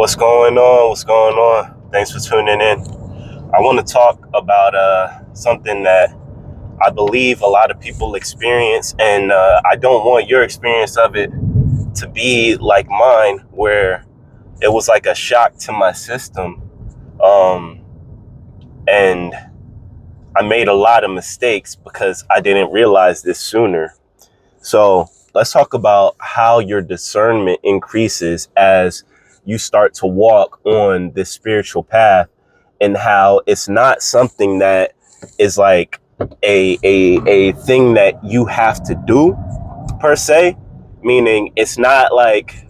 What's going on? What's going on? Thanks for tuning in. I want to talk about something that I believe a lot of people experience, and I don't want your experience of it to be like mine, where it was like a shock to my system, and I made a lot of mistakes because I didn't realize this sooner. So let's talk about how your discernment increases as you start to walk on this spiritual path, and how it's not something that is like a thing that you have to do per se, meaning it's not like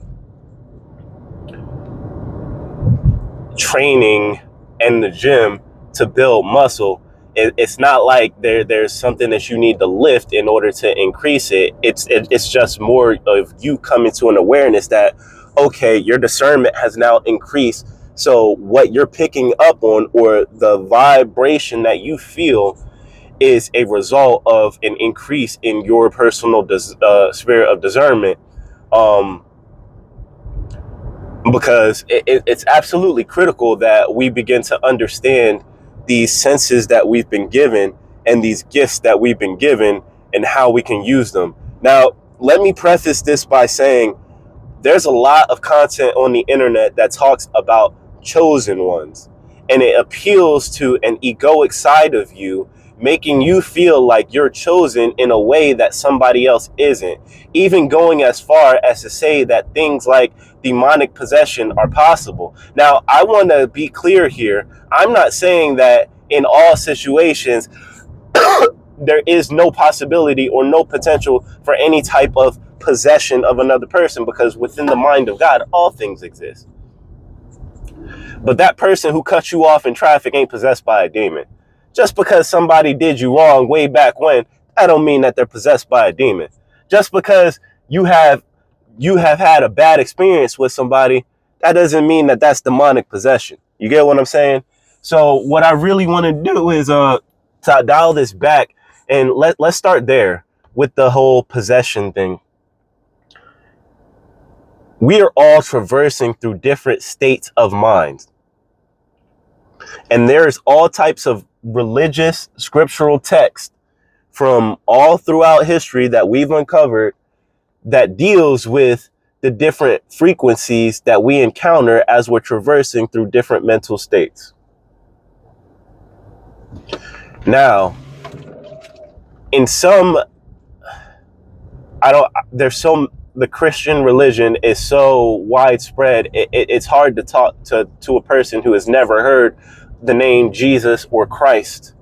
training in the gym to build muscle. It's not like there's something that you need to lift in order to increase it. It's just more of you coming to an awareness that, okay, your discernment has now increased. So what you're picking up on, or the vibration that you feel, is a result of an increase in your personal spirit of discernment. Because it's absolutely critical that we begin to understand these senses that we've been given and these gifts that we've been given and how we can use them. Now, let me preface this by saying there's a lot of content on the internet that talks about chosen ones, and it appeals to an egoic side of you, making you feel like you're chosen in a way that somebody else isn't, even going as far as to say that things like demonic possession are possible. Now, I want to be clear here. I'm not saying that in all situations there is no possibility or no potential for any type of possession of another person, because within the mind of God, all things exist. But that person who cut you off in traffic ain't possessed by a demon. Just because somebody did you wrong way back when, that don't mean that they're possessed by a demon. Just because you have had a bad experience with somebody, that doesn't mean that that's demonic possession. You get what I'm saying? So what I really want to do is to dial this back, and let's start there with the whole possession thing. We are all traversing through different states of mind. And there's all types of religious scriptural text from all throughout history that we've uncovered that deals with the different frequencies that we encounter as we're traversing through different mental states. Now, in some, the Christian religion is so widespread, it's hard to talk to a person who has never heard the name Jesus or Christ.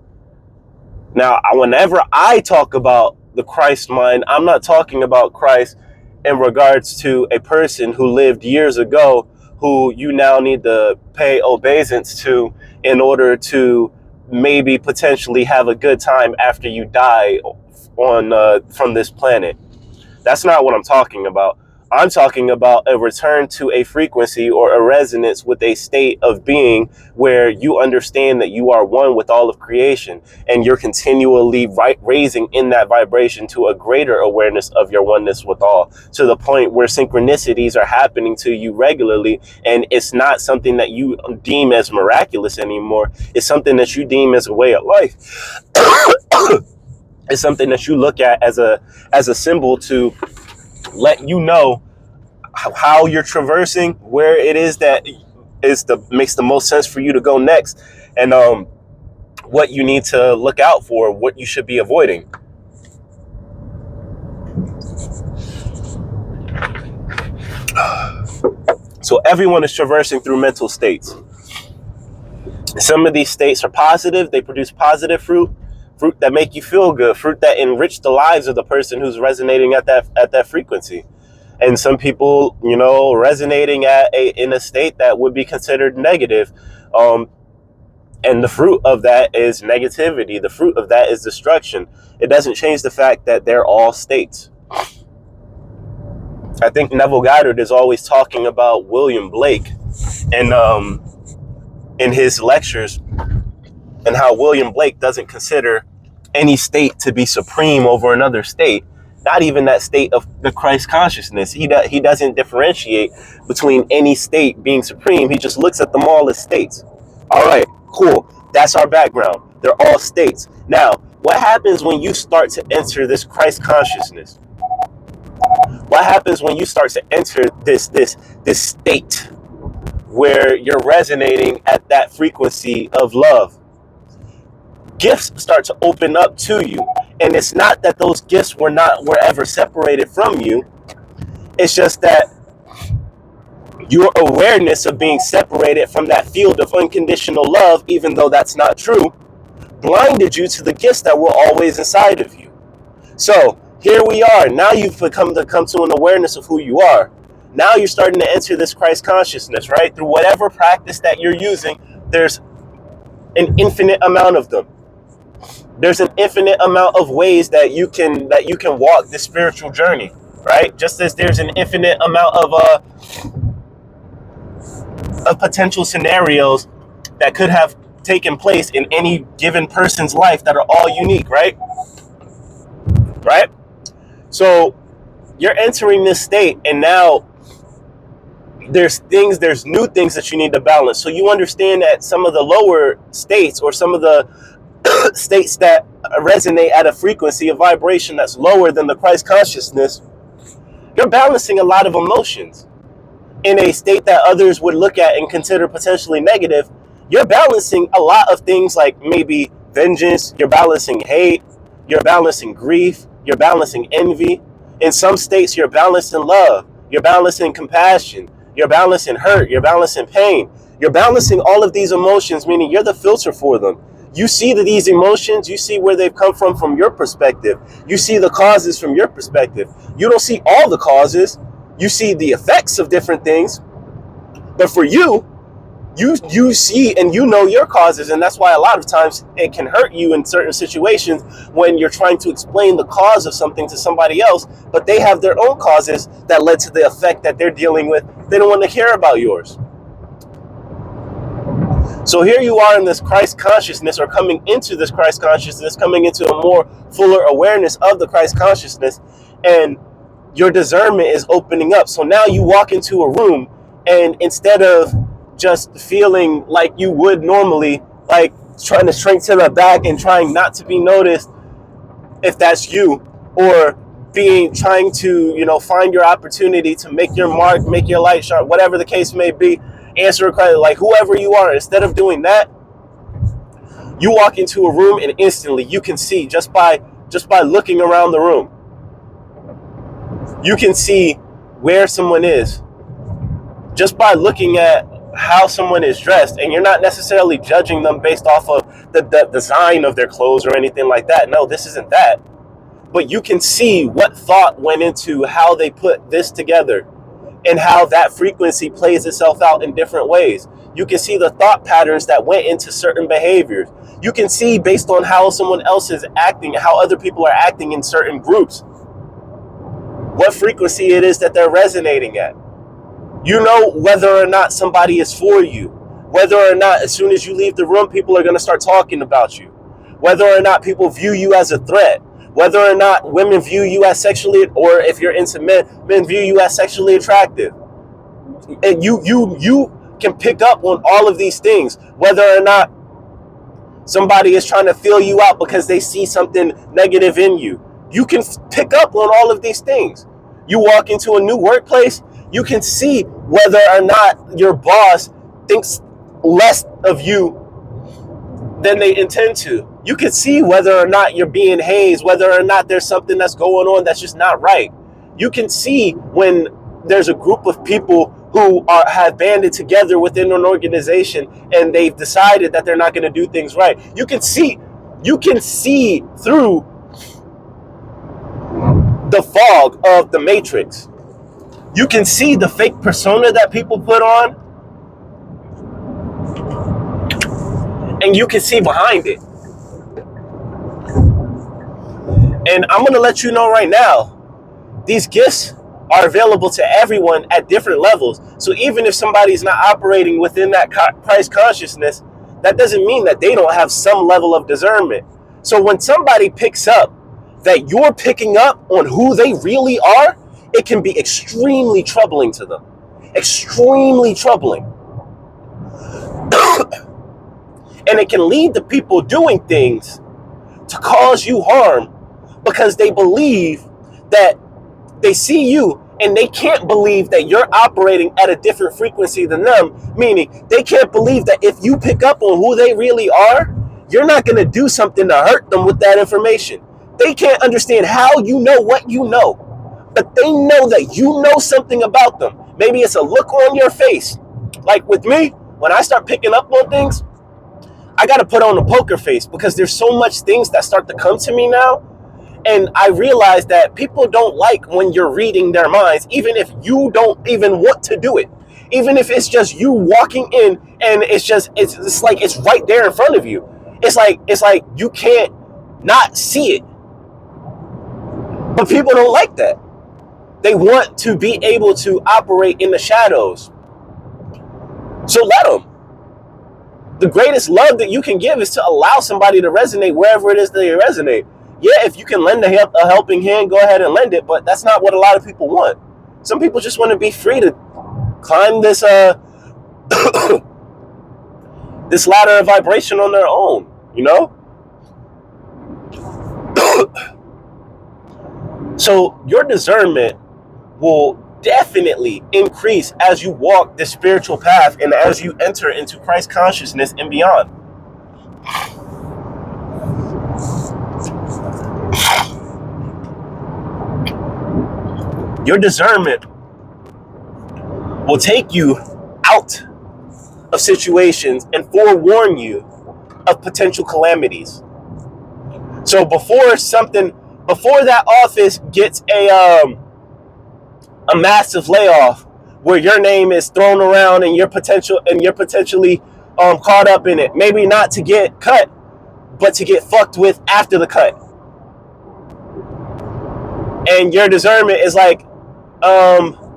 Now, whenever I talk about the Christ mind, I'm not talking about Christ in regards to a person who lived years ago, who you now need to pay obeisance to in order to maybe potentially have a good time after you die from this planet. That's not what I'm talking about. I'm talking about a return to a frequency or a resonance with a state of being where you understand that you are one with all of creation, and you're continually raising in that vibration to a greater awareness of your oneness with all, to the point where synchronicities are happening to you regularly, and it's not something that you deem as miraculous anymore. It's something that you deem as a way of life. It's something that you look at as a symbol to let you know how you're traversing, where it is that makes the most sense for you to go next, and what you need to look out for, what you should be avoiding. So everyone is traversing through mental states. Some of these states are positive. They produce positive fruit that make you feel good, fruit that enrich the lives of the person who's resonating at that frequency. And some people, resonating in a state that would be considered negative. And the fruit of that is negativity. The fruit of that is destruction. It doesn't change the fact that they're all states. I think Neville Goddard is always talking about William Blake and in his lectures, and how William Blake doesn't consider any state to be supreme over another state. not even that state of the Christ consciousness. He doesn't differentiate between any state being supreme. He just looks at them all as states. All right, cool. That's our background. They're all states. Now, what happens when you start to enter this Christ consciousness? What happens when you start to enter this state where you're resonating at that frequency of love? Gifts start to open up to you. And it's not that those gifts were ever separated from you. It's just that your awareness of being separated from that field of unconditional love, even though that's not true, blinded you to the gifts that were always inside of you. So here we are. Now you've come to an awareness of who you are. Now you're starting to enter this Christ consciousness, right? Through whatever practice that you're using, there's an infinite amount of them. There's an infinite amount of ways that you can walk this spiritual journey, right? Just as there's an infinite amount of potential scenarios that could have taken place in any given person's life that are all unique, right? Right? So you're entering this state, and now there's new things that you need to balance. So you understand that some of the lower states, or some of the states that resonate at a frequency, a vibration that's lower than the Christ consciousness, you're balancing a lot of emotions. In a state that others would look at and consider potentially negative, you're balancing a lot of things, like maybe vengeance, you're balancing hate, you're balancing grief, you're balancing envy. In some states, you're balancing love, you're balancing compassion, you're balancing hurt, you're balancing pain. You're balancing all of these emotions, meaning you're the filter for them. You see these emotions, you see where they've come from your perspective. You see the causes from your perspective. You don't see all the causes. You see the effects of different things. But for you see and you know your causes, and that's why a lot of times it can hurt you in certain situations when you're trying to explain the cause of something to somebody else, but they have their own causes that led to the effect that they're dealing with. They don't want to care about yours. So here you are in this Christ consciousness, or coming into this Christ consciousness, coming into a more fuller awareness of the Christ consciousness, and your discernment is opening up. So now you walk into a room, and instead of just feeling like you would normally, like trying to shrink to the back and trying not to be noticed if that's you, or trying to, find your opportunity to make your mark, make your light sharp, whatever the case may be, answer a question, like whoever you are. Instead of doing that, you walk into a room and instantly you can see, just by looking around the room, you can see where someone is just by looking at how someone is dressed. And you're not necessarily judging them based off of the design of their clothes or anything like that. No, this isn't that. But you can see what thought went into how they put this together, and how that frequency plays itself out in different ways. You can see the thought patterns that went into certain behaviors. You can see, based on how someone else is acting, how other people are acting in certain groups, what frequency it is that they're resonating at. You know whether or not somebody is for you, whether or not as soon as you leave the room, people are going to start talking about you, whether or not people view you as a threat, whether or not women view you as sexually, or if you're into men view you as sexually attractive. And you can pick up on all of these things, whether or not somebody is trying to feel you out because they see something negative in you. You can pick up on all of these things. You walk into a new workplace, you can see whether or not your boss thinks less of you than they intend to. You can see whether or not you're being hazed, whether or not there's something that's going on that's just not right. You can see when there's a group of people who have banded together within an organization and they've decided that they're not going to do things right. You can see through the fog of the matrix. You can see the fake persona that people put on, and you can see behind it. And I'm going to let you know right now, these gifts are available to everyone at different levels. So even if somebody's not operating within that Christ consciousness, that doesn't mean that they don't have some level of discernment. So when somebody picks up that you're picking up on who they really are, it can be extremely troubling to them. Extremely troubling. And it can lead to people doing things to cause you harm because they believe that they see you and they can't believe that you're operating at a different frequency than them, meaning they can't believe that if you pick up on who they really are, you're not going to do something to hurt them with that information. They can't understand how you know what you know, but they know that you know something about them. Maybe it's a look on your face. Like with me, when I start picking up on things, I got to put on a poker face because there's so much things that start to come to me now. And I realize that people don't like when you're reading their minds, even if you don't even want to do it. Even if it's just you walking in and it's like it's right there in front of you. It's like you can't not see it. But people don't like that. They want to be able to operate in the shadows. So let them. The greatest love that you can give is to allow somebody to resonate wherever it is they resonate. Yeah, if you can lend a helping hand, go ahead and lend it, but that's not what a lot of people want. Some people just want to be free to climb this this ladder of vibration on their own, you know? So your discernment will definitely increase as you walk this spiritual path and as you enter into Christ consciousness and beyond. Your discernment will take you out of situations and forewarn you of potential calamities. So before that office gets a massive layoff where your name is thrown around and you're potentially caught up in it, maybe not to get cut, but to get fucked with after the cut. And your discernment is like,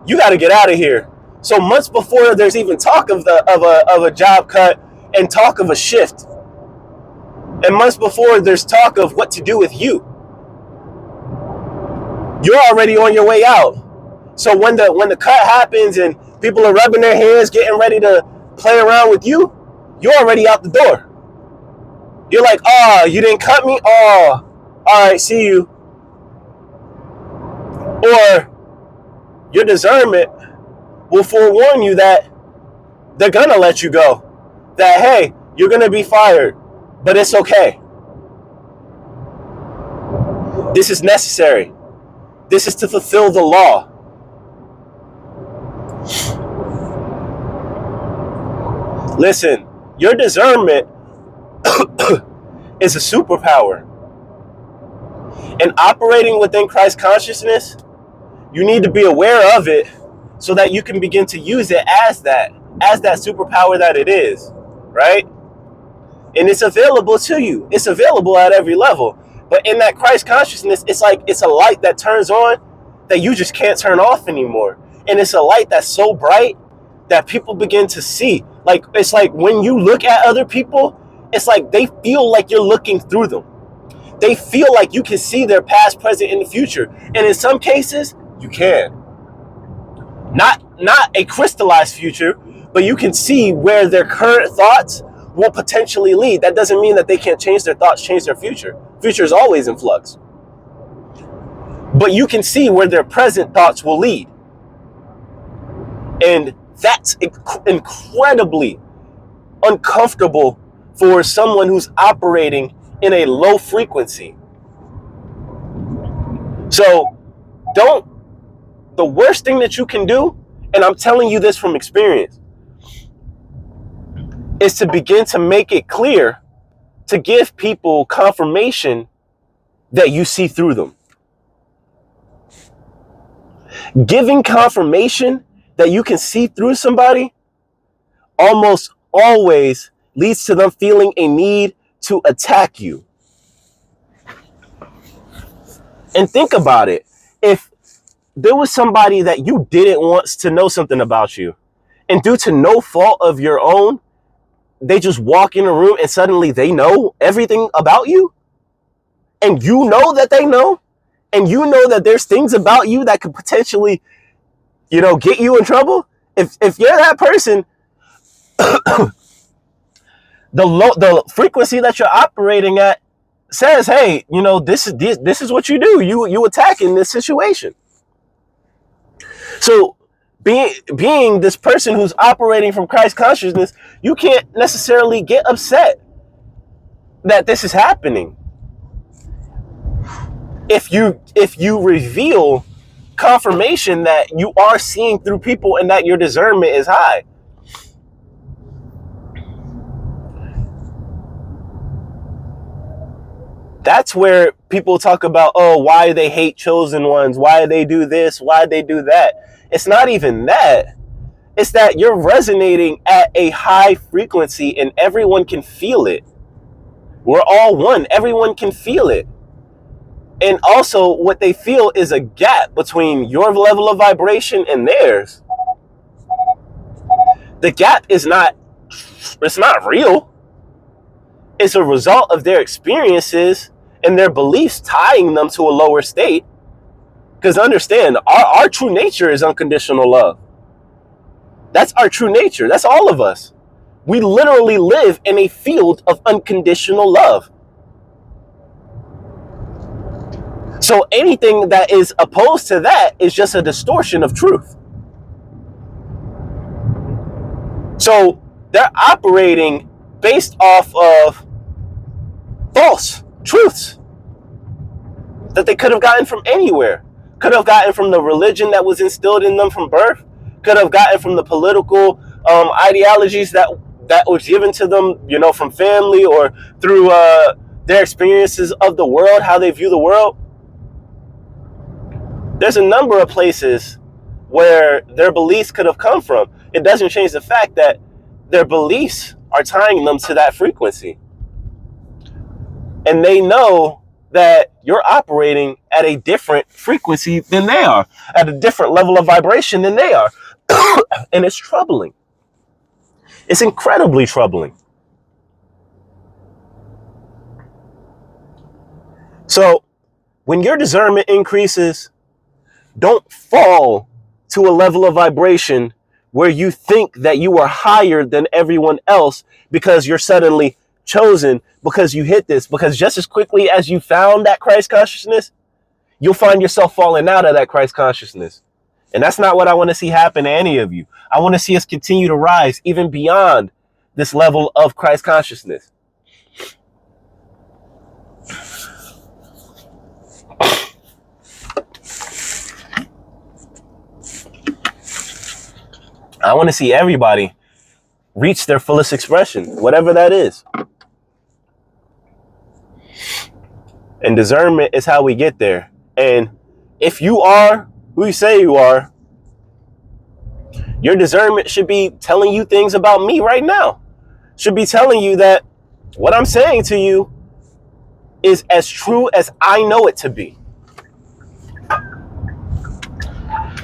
you got to get out of here. So months before there's even talk of a job cut and talk of a shift, and months before there's talk of what to do with you, you're already on your way out. So when the cut happens and people are rubbing their hands, getting ready to play around with you, you're already out the door. You're like, oh, you didn't cut me? Oh, all right, see you. Or your discernment will forewarn you that they're gonna let you go. That, hey, you're gonna be fired, but it's okay. This is necessary. This is to fulfill the law. Listen, your discernment is a superpower. And operating within Christ consciousness, you need to be aware of it so that you can begin to use it as that superpower that it is, right? And it's available to you. It's available at every level. But in that Christ consciousness, it's like it's a light that turns on that you just can't turn off anymore. And it's a light that's so bright that people begin to see. Like, it's like when you look at other people, it's like they feel like you're looking through them. They feel like you can see their past, present, and the future. And in some cases, you can. Not a crystallized future, but you can see where their current thoughts will potentially lead. That doesn't mean that they can't change their thoughts, change their future. Future is always in flux. But you can see where their present thoughts will lead. And that's incredibly uncomfortable for someone who's operating in a low frequency. So the worst thing that you can do, and I'm telling you this from experience, is to begin to make it clear, to give people confirmation that you see through them. Giving confirmation that you can see through somebody almost always leads to them feeling a need to attack you. And think about it. If there was somebody that you didn't want to know something about you, and due to no fault of your own, they just walk in a room and suddenly they know everything about you, and you know that they know, and you know that there's things about you that could potentially, get you in trouble. If you're that person, the frequency that you're operating at says, hey, this is what you do. You attack in this situation. So being this person who's operating from Christ consciousness, you can't necessarily get upset that this is happening. If you reveal confirmation that you are seeing through people and that your discernment is high. That's where people talk about, oh, why they hate chosen ones, why they do this, why they do that. It's not even that. It's that you're resonating at a high frequency and everyone can feel it. We're all one. Everyone can feel it. And also what they feel is a gap between your level of vibration and theirs. The gap it's not real. It's a result of their experiences and their beliefs tying them to a lower state. Because understand, our true nature is unconditional love. That's our true nature. That's all of us. We literally live in a field of unconditional love. So anything that is opposed to that is just a distortion of truth. So they're operating based off of false truths that they could have gotten from anywhere. Could have gotten from the religion that was instilled in them from birth. Could have gotten from the political ideologies that was given to them, from family or through their experiences of the world, how they view the world. There's a number of places where their beliefs could have come from. It doesn't change the fact that their beliefs are tying them to that frequency. And they know that you're operating at a different frequency than they are, at a different level of vibration than they are. And it's troubling. It's incredibly troubling. So when your discernment increases, don't fall to a level of vibration where you think that you are higher than everyone else because you're suddenly chosen, because you hit this, because just as quickly as you found that Christ consciousness, you'll find yourself falling out of that Christ consciousness. And that's not what I want to see happen to any of you. I want to see us continue to rise even beyond this level of Christ consciousness. I want to see everybody reach their fullest expression, whatever that is. And discernment is how we get there. And if you are who you say you are, your discernment should be telling you things about me right now. Should be telling you that what I'm saying to you is as true as I know it to be.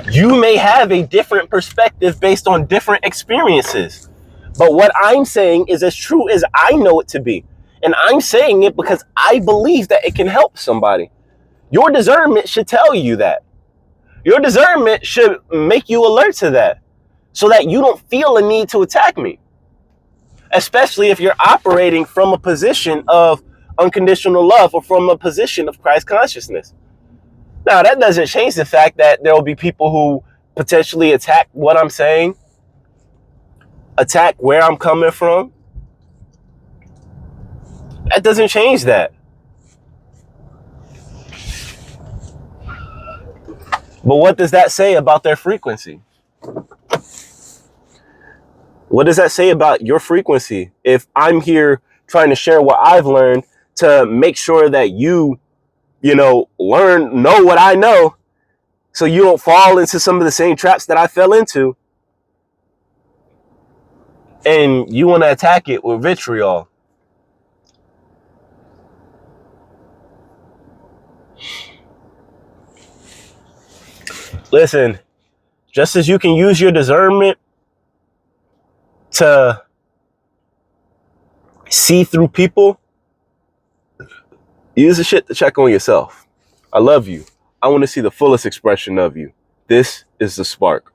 You may have a different perspective based on different experiences, but what I'm saying is as true as I know it to be. And I'm saying it because I believe that it can help somebody. Your discernment should tell you that. Your discernment should make you alert to that so that you don't feel a need to attack me. Especially if you're operating from a position of unconditional love or from a position of Christ consciousness. Now, that doesn't change the fact that there will be people who potentially attack what I'm saying, attack where I'm coming from. That doesn't change that. But what does that say about their frequency? What does that say about your frequency? If I'm here trying to share what I've learned to make sure that you know what I know, so you don't fall into some of the same traps that I fell into, and you want to attack it with vitriol. Listen, just as you can use your discernment to see through people Use the shit to check on yourself. I love you. I want to see the fullest expression of you. This is the spark.